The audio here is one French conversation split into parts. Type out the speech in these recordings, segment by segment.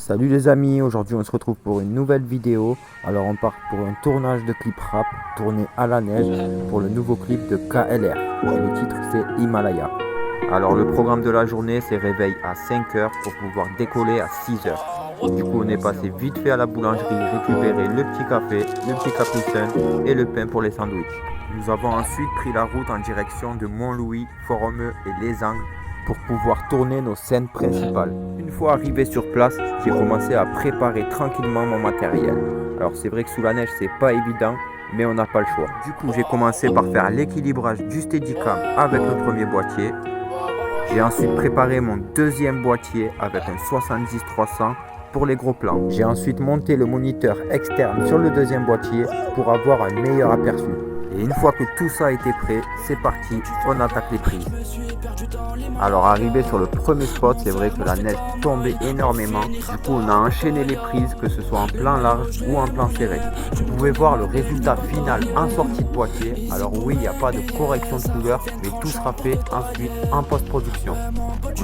Salut les amis, aujourd'hui on se retrouve pour une nouvelle vidéo. Alors on part pour un tournage de clip rap tourné à la neige pour le nouveau clip de KLR. Et le titre c'est Himalaya. Alors le programme de la journée c'est réveil à 5h pour pouvoir décoller à 6h. Du coup on est passé vite fait à la boulangerie récupérer le petit café, le petit cappuccin et le pain pour les sandwichs. Nous avons ensuite pris la route en direction de Montlouis, Foromeux et Les Angles pour pouvoir tourner nos scènes principales. Une fois arrivé sur place, j'ai commencé à préparer tranquillement mon matériel. Alors c'est vrai que sous la neige c'est pas évident, mais on n'a pas le choix. Du coup j'ai commencé par faire l'équilibrage du Steadicam avec le premier boîtier. J'ai ensuite préparé mon deuxième boîtier avec un 70-300 pour les gros plans. J'ai ensuite monté le moniteur externe sur le deuxième boîtier pour avoir un meilleur aperçu. Et une fois que tout ça a été prêt, c'est parti, on attaque les prises. Alors arrivé sur le premier spot, c'est vrai que la neige tombait énormément. Du coup on a enchaîné les prises, que ce soit en plan large ou en plan serré. Vous pouvez voir le résultat final en sortie de boîtier. Alors oui, il n'y a pas de correction de couleur, mais tout sera fait ensuite en post-production.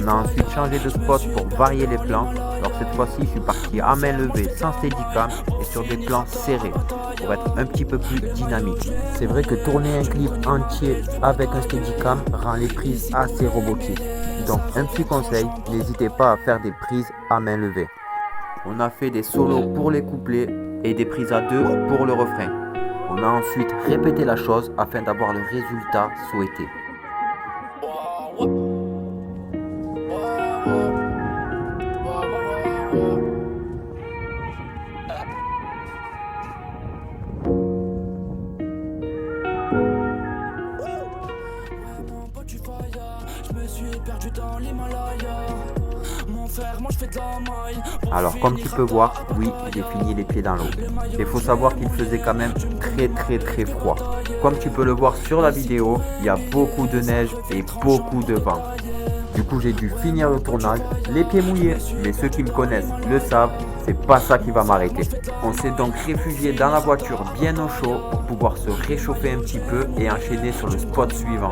On a ensuite changé de spot pour varier les plans. Alors cette fois-ci, je suis parti à main levée sans Steadicam et sur des plans serrés pour être un petit peu plus dynamique. C'est vrai que tourner un clip entier avec un Steadicam rend les prises assez robotiques. Donc un petit conseil, n'hésitez pas à faire des prises à main levée. On a fait des solos pour les couplets et des prises à deux pour le refrain. On a ensuite répété la chose afin d'avoir le résultat souhaité. Alors comme tu peux voir, oui, j'ai fini les pieds dans l'eau. Il faut savoir qu'il faisait quand même très froid. Comme tu peux le voir sur la vidéo, il y a beaucoup de neige et beaucoup de vent. Du coup j'ai dû finir le tournage, les pieds mouillés. Mais ceux qui me connaissent le savent, c'est pas ça qui va m'arrêter. On s'est donc réfugié dans la voiture bien au chaud pour pouvoir se réchauffer un petit peu et enchaîner sur le spot suivant.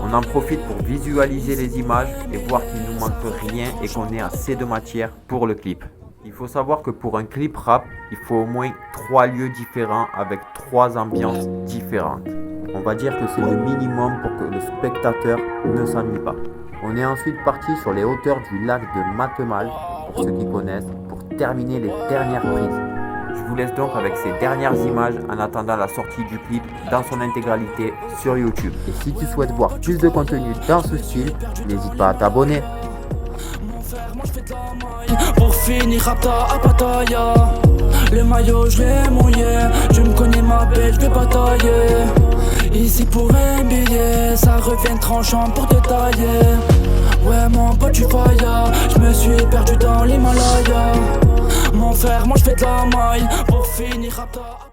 On en profite pour visualiser les images et voir qu'il ne nous manque rien et qu'on est assez de matière pour le clip. Il faut savoir que pour un clip rap, il faut au moins 3 lieux différents avec 3 ambiances différentes. On va dire que c'est le minimum pour que le spectateur ne s'ennuie pas. On est ensuite parti sur les hauteurs du lac de Matemal, pour ceux qui connaissent, pour terminer les dernières prises. Je vous laisse donc avec ces dernières images en attendant la sortie du clip dans son intégralité sur YouTube. Et si tu souhaites voir plus de contenu dans ce style, n'hésite pas à t'abonner. Pour finir rapta à Pattaya, le maillot je l'ai mouillé, je me connais ma belle, je vais batailler. Ici pour un billet, ça revient tranchant pour détailler. Ouais mon pote tu faillas, je me suis perdu dans l'Himalaya. Mon frère moi je fais de la maille, pour finir rapta.